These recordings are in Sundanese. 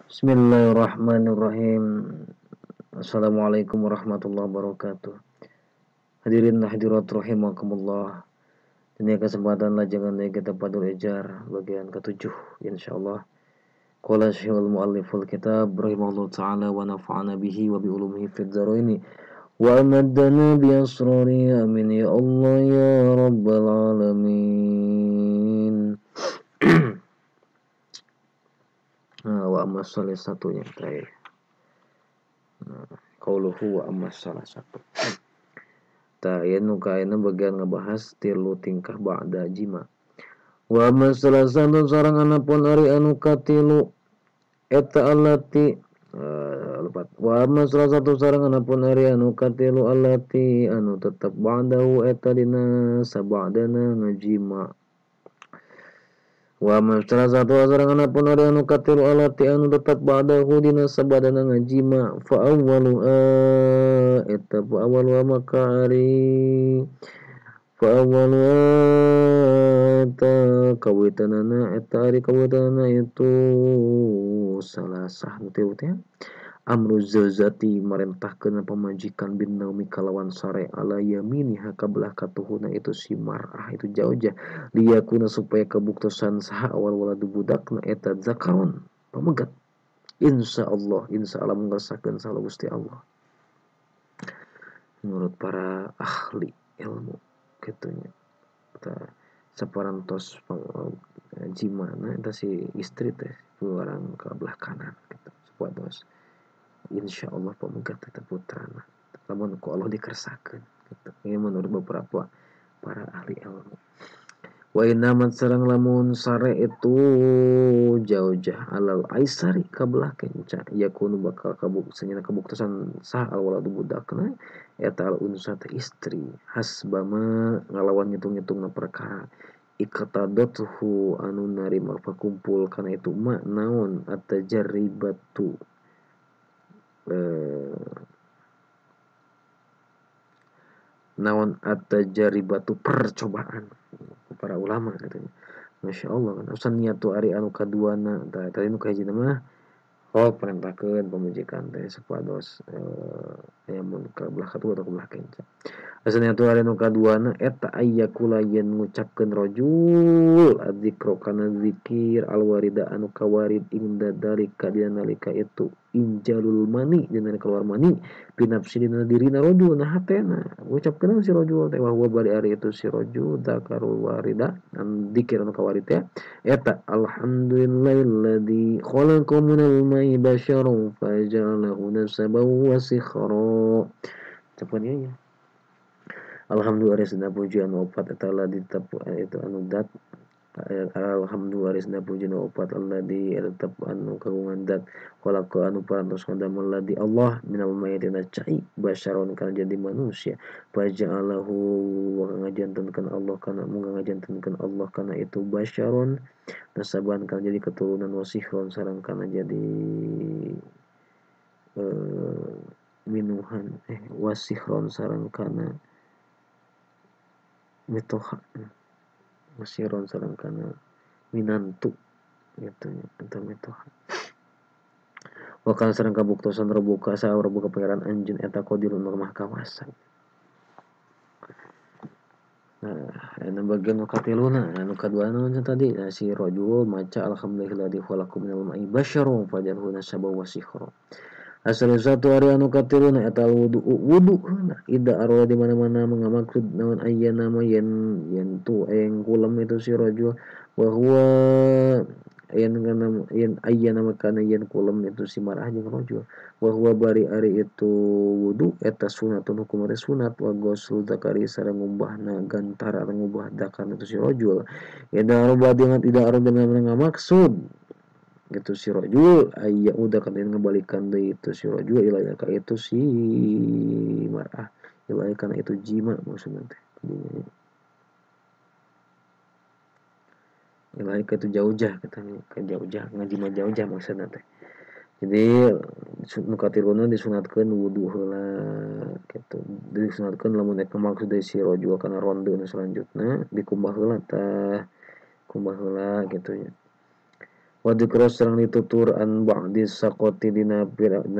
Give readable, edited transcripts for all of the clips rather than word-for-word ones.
Bismillahirrahmanirrahim. Assalamualaikum warahmatullahi wabarakatuh. Hadirin hadirat rahimakumullah. Ini kesempatan lajangan kita Padul Ejar bagian ke-7 insyaallah. Qala Syekhul Mualliful Kitab rahimahullah taala wa nafa'ana bihi wa bi ulumihi fid dharaini wa amaddana bi asrari amin ya Allah ya rabbal alamin. Wa amma salah satu yang terakhir. Qauluhu wa amma salah satu. Nukaina bagian ngebahas tilu tingkah ba'da jima. Wa amma salah satu sareng anapun ari anu katilu eta allati lepat. Wa amma salah satu sareng anapun ari anu katilu allati anu tetep ba'dahu eta dina sabadana ngajima. Wa masalah satu asarangan pun ada anu katilu alati anu tetap ba'dahu dina sabadana ngajima fa awwalu eta fa awwalu makari fa awwalu eta kawitanana eta ari kawitanana itu salah sah teu teh amru zazati marentahkeun pamajikan bin naumi kalawan sare ala yaminiha kabelah katuhuna itu si mar'ah itu jauh-jauh liyakuna supaya kabuktosan saha awal waladu budakna eta zakaron pamegat insyaallah mengersakeun salah Gusti Allah menurut para ahli ilmu kitunya eta saparantos jimana eta si istri teh orang kabelah kanan gitu saparantos insyaallah pamegat eta putrana lamun ku Allah dikersakeun gitu. Ini menurut beberapa para ahli ilmu. Wa innaman sareng lamun sare itu jauh-jauh alal aisari kabelah kenca yakunu bakal kabuktosan sah al waladu budakna eta al unsa teh istri hasbama ngalawan ngitung-ngitungna perkara iqtadatuhu anu narima pakumpul kana itu mak naon atajarribatu naon atajaribatu percobaan para ulama katanya. Masya Allah kan usan niatu ari anu kaduana tadi nu kahiji mah perintahkeun pamajikan teh supados mun kabelah katua atau kabelah kenca. Asa niatu ari anu kaduana eta ayyakula yen ngucapkeun rajul adzikra kana zikir alwarida anu kawarid inda dalika dina nalika itu injalul mani dina keluar mani binafsi dina dirina rajul nah hatena ngucapkeun si rajul teh wa bari ari itu si rajul zakarul warida an zikir anu kawarid teh eta alhamdulillahilladzi khalaqa minal ma'i basyaran faja'alahu nasaban wa sikhra. Cepatnya ya. Alhamdulillah resna pujian opat eta ladzi itu anu dat alhamdulillah resna pujian opat alladzi tetep anu kagungan dat khalaqa anu parantos ngadamal ladzi Allah minal mayyitina cai basyaron kana jadi manusia faja'alahu wa ngajantenkeun Allah kana mun ngajantenkeun Allah kana itu basyaron nasaban kana jadi keturunan wasihron sareng kana jadi minuhan wasihron sareng kana mitoha wasiron sareng kana minantu gitu nya eta mitoha wakana sareng kabuktosan rebuka rebuka pangeran anjeun eta qadirun maha kawasa. Nah, anu bagian katiluna anu kaduana tadi si rajul maca alhamdulillahilladzi khalaqa minal ma'i basyaran fajalhu nasaba wa sikhra. Asal satu hari anu katiluna eta wudu heula ida arwa di mana-mana mengamaksud naon aya nama yen tu eng kulam itu si rajul wa huwa yen aya nama kana yen kulam itu si marah jeung rajul wa huwa bari ari itu wudu eta sunatun hukum ari sunat wa ghusl zakari sareng ngumbahna gantara ngubah dakan itu si rajul ida arwa dengan tidak arwa dengan ngamaksud gitu si rajul aya udah kan ngembalikan deui itu si rajul ilaya ka itu si mar'ah ilaya kana itu jima maksudna teh ilaya ka itu jauh-jauh katanya ka jauh-jauh ngajima jauh-jauh maksudna teh jadi nu katiluna disunatkeun wudu heula kitu disunatkeun lamun eta maksud dari si rajul kana ronde selanjutna dikumbah heula tah kumbah heula kitu nya. wa dzikra sareng ditutur an ba'di saqati dina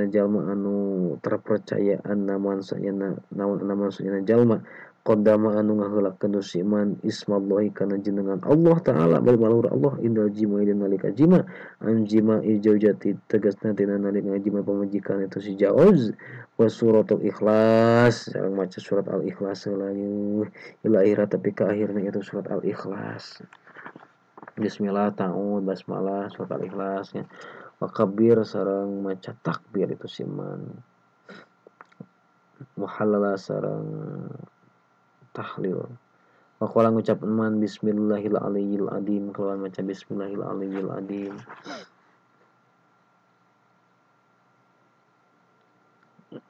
jalma anu terpercayaan naman sayana naman sayana jalma qaddama anu ngaheulakeun si iman ismallahi kana jenengan Allah taala bari malur Allah indal jima dina nalika jima an jima ijaujati tegasna dina nalika jima pamajikan itu si jauz wa suratul ikhlas sareng maca surat al ikhlas heula ila akhirat tapi ka akhirna itu surat al ikhlas. Bismillah ta'ud basmalah surat al ikhlas ya. Wa kabir sareng maca takbir itu si iman muhallala sareng tahlil. Waqala ngucap man bismillahil aliyil adim kelawan maca bismillahil aliyil adim.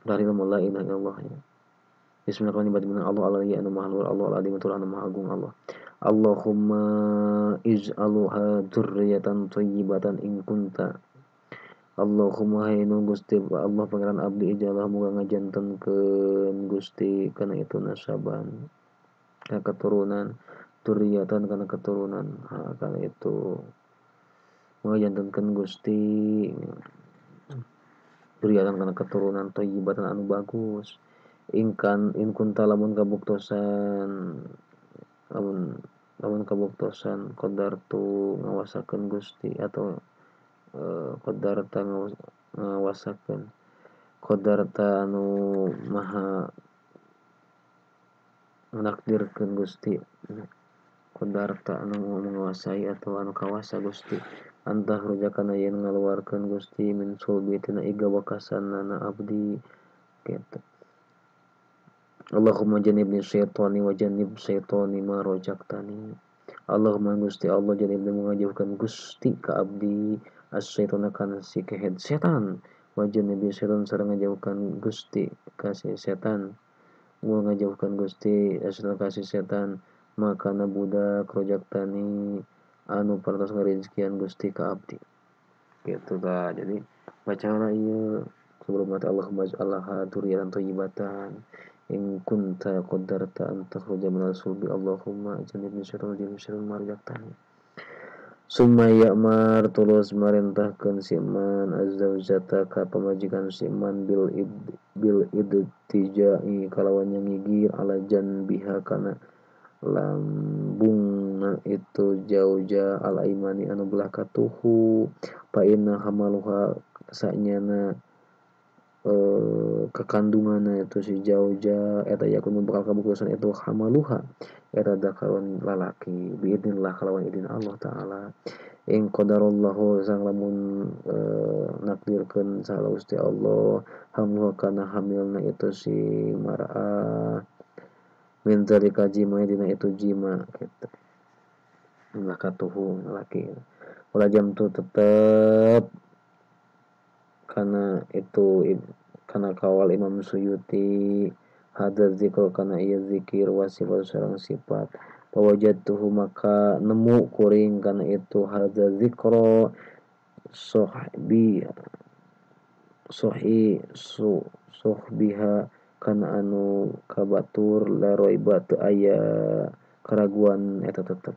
Dari nama la ilaha illallah ya. Bismillahirrahmanirrahim. Allah alaihi anu maha luhur Allah aladim anu maha agung Allah. Allahumma ij'alha dzurriyyatan thayyibatan in kunta. Allahumma haynu Gusti Allah pangeran abdi ij'alha muga ngajantenkeun Gusti kana itu nasaban. Kana keturunan dzurriyyatan kana keturunan kana itu ngajantenkeun Gusti dzurriyyatan kana keturunan thayyibatan anu bagus. In kunta lamun kabuktosan lamun kabuktosan qadartu ngawasakeun Gusti atau qadarta ngawasakeun qadarta anu maha menakdirkeun Gusti qadarta anu menguasai atau anu kawasa Gusti antah rujakana yen ngaluarkeun Gusti min sulbi tina iga wakasanana abdi kitu. Allahumma jannibni syaitani wa jannib syaitani ma rojaktani. Allahumma Gusti Allah jannibni mengajauhkan Gusti ka abdi as-syaitana kana si kehed setan wa jannibi syaitan sareng ngajauhkan Gusti ka si setan wa ngajauhkan Gusti as-syaitana ka si setan maka na budak rojaktani anu partos ngarizkian Gusti ka abdi. Gitu ta. Jadi bacana ieu sebelum mata Allahumma ij'alha dzurriyyatan thayyibatan in kunta qadarta an takhruja minal sulbi Allahumma jannibni syaitan wa syaitan marjaktani. Summa ya'mar tulus marintahkeun si iman azzaujata ka pamajikan si iman bil idtijai kalawan nyangigir ala janbiha kana lambungna itu jauja al aimani anu belah katuhu fa inna hamaluha sanyana kekandunganna itu si jauja eta yakunu bakal kabuktosan itu hamaluha eta dakaron lalaki biidznillah kalawan idin Allah taala ing qadarallahu sang lamun nakdirkeun salah Gusti Allah hamluha kana hamilna itu si mar'ah min dzalika jima dina itu jima gitu lakatuhu laki wala jam tu tetep kana itu kana kawal Imam Suyuti hadza zikr kana ieu zikir wasifat sareng sifat pawajadtuhu maka nemu kuring kana itu hadza zikra sohbiha kana anu kabatur la raiba teu aya keraguan eta tetep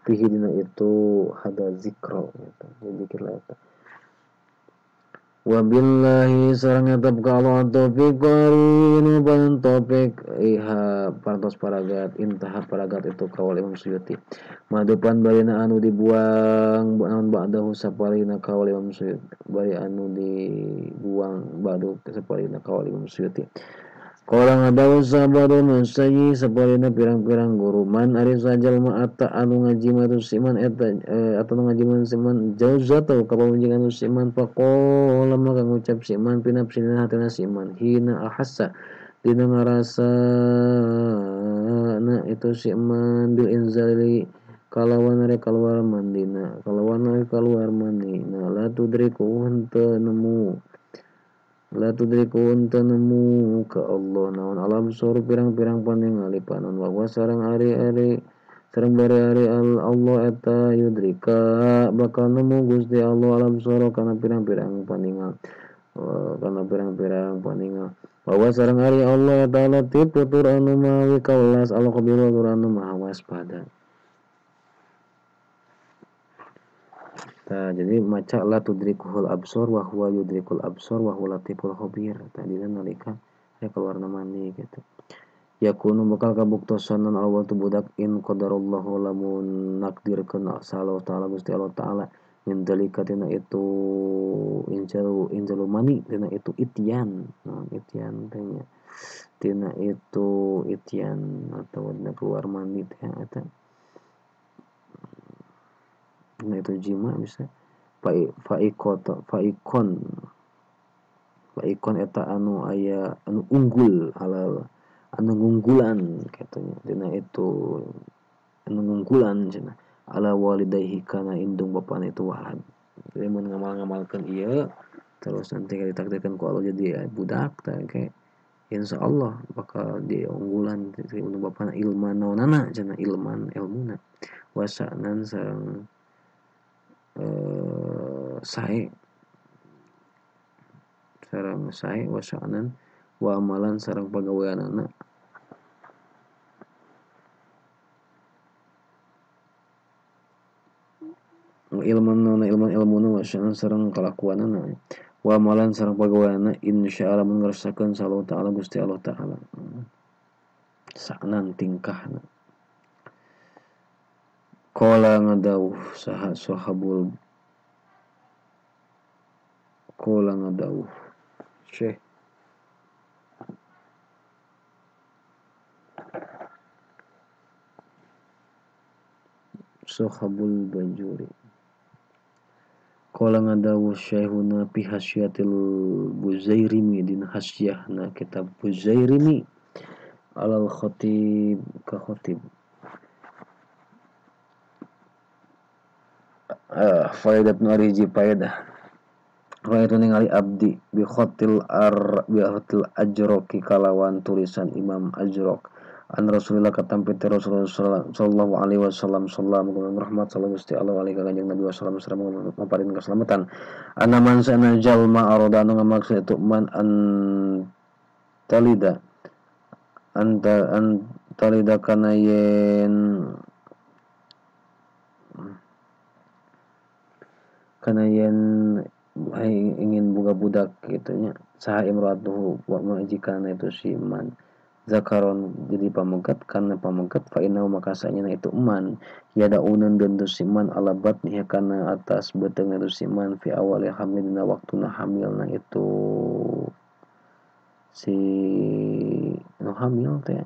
fihi dina itu hada zikra eta zikir lah eta wabillahi sareng etep ka Allah taufik qarinu ban taufik iha partos paragat intaha paragat itu kawal Imam Suyuti madupan barina anu dibuang naon ba'dahu sapalina kawal Imam Suyuti bari anu dibuang ba'du sapalina kawal Imam Suyuti. Qala ngadawu sabarun sayyi sapalina pirang-pirang guru man ari sajal ma'ata anu ngajima tu siman eta atau ngajiman siman jauzatu ka pamujingan siman faqala maka ngucap siman pinapsina hatina siman hina ahassa dina ngarasa na itu siman bil inzali kalawan are keluar mandina la tudriku henteu nemu la tudriku unta nemu ka Allah naon alam sor pirang-pirang paningali panon wa sareng ari-ari sareng bari-ari Allah eta yudrika bakal nemu Gusti Allah alam sor kana pirang-pirang paningal bahwa sareng ari Allah eta latif tutur anu mawi kawelas Allah kabiro tur anu maha waspada Jadi maca la tudrikuhul absor wa huwa yudrikul absor wa huwa latiful khabir. Tadina nalika keluarna mani gitu. Yakunu bakal kabuktosanan awal tu budak in qadarallahu lamun nakdirkeun Allah taala Gusti Allah taala min dalika tina itu injalu mani tina itu ityan. Ityan tanya tina itu ityan atau keluar mani teh eta. Nah itu jima bisa faikon eta anu aya anu unggul halal anu ngunggulan katanya dina itu anu ngunggulan cenah ala walidayhi kana indung bapana itu walad. Jadi mun ngamal-ngamalkeun ieu terus nanti ditakdirkan ku Allah jadi budak tah kayak insyaallah bakal dia unggulan indung bapana ilman naonana cenah ilman ilmuna wasanan sareng sae wasanan wa amalan sareng pagaweanana ilmuna wasanan sareng kalakuanana wa amalan sareng pagaweanana insyaallah mun ngarsakeun sallallahu taala Gusti Allah taala sanan tingkahna qala ngadawuh saha sahabul qala ngadawuh Syekh Sahabul Bajuri qala ngadawuh Syekhuna fi hasyiatil Buzairimi din hasyahna kitab Buzairimi alal khatib ka khatib faidatun ariji faidah itu ningali abdi bi khatil ajroki kalawan tulisan Imam Ajrok an Rasulullah katampi Rasulullah sallallahu alaihi wasallam sallallahu rahmat sallallahu Gusti Allah alaihi kanjeng Nabi wasallam sallallahu maparin keselamatan anaman sana jalma arada anu ngamaksud itu man an talida kana yen ingin boga budak gitunya saha imratuhu wa majikana itu si man zakaron jadi pamegat karena pamegat fa innahu maka sanyana itu man yadaunan dan tu si man ala batni kana atas beteng itu si man fi awali hamilna waktuna hamilna itu si no hamil teh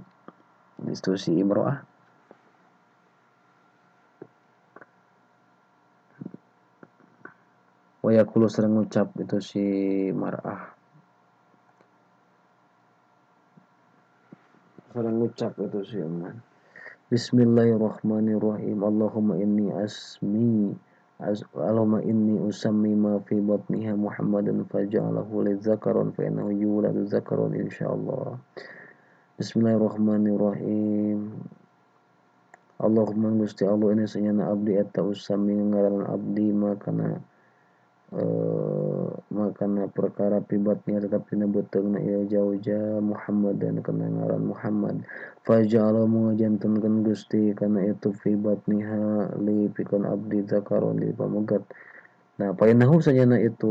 itu si imroah wa yaqulu sering ngucap itu si mar'ah sering ngucap itu si man Bismillahirrahmanirrahim Allahumma inni usammi ma fi batniha Muhammadan faj'alahu lidzakaron fa innahu yuladu zakaron insyaallah Bismillahirrahmanirrahim Allahumma Gusti Allah ini sanyana abdi eta usammi ngaran abdi makana perkara pibatnya tetap tina beteungna ieu jauja Muhammadan kana ngaran Muhammad faja'ala mengajantankeun Gusti kana itu pibatniha li pikeun abdi zakaron di pamegat nah painahu sanyana itu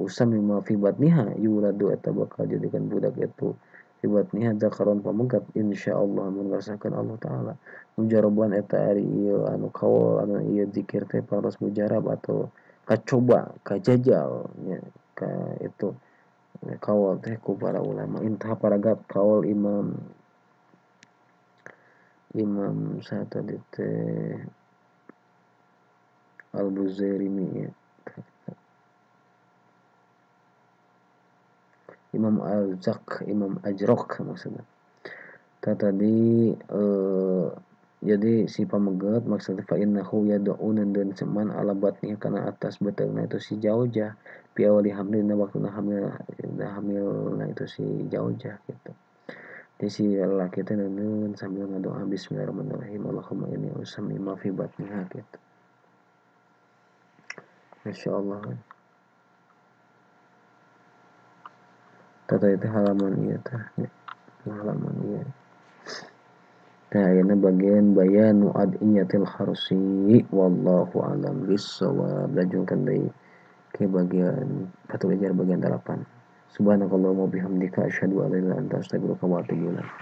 sami ma fibatniha yuladu eta bakal jadikan budak itu fibatniha zakaron pamegat insyaallah mun ngasakeun Allah taala mujaroban eta ari ieu anu kaul anu ieu zikir teh paras mujarab atau kacoba kajajal ya ka itu kaul teh ku para ulama intah paragat kaul imam satu teh Al-Buzairimi ya. Imam Imam Ajrok maksudnya tadi jadi si pamegat maksudnya fa innahu yad'una dan seman ala batni kana atas beteungna itu si jaujah pi awali hamlina waktuna hamilna itu si jaujah gitu jadi si lelaki teh neun sambil ngadoa bismillahirrahmanirrahim Allahumma inni usammi ma fi batniha gitu masyaallah tata itu halaman ieu teh halaman ieu Nah, ini bagian bayanu adiyatil harsi wallahu alam bissawab. Lanjutkan dari ke bagian Fathul Ijar bagian 8. Subhanakallahumma bihamdika asyhadu an la ilaha illa anta astaghfiruka wa atubu ilaik.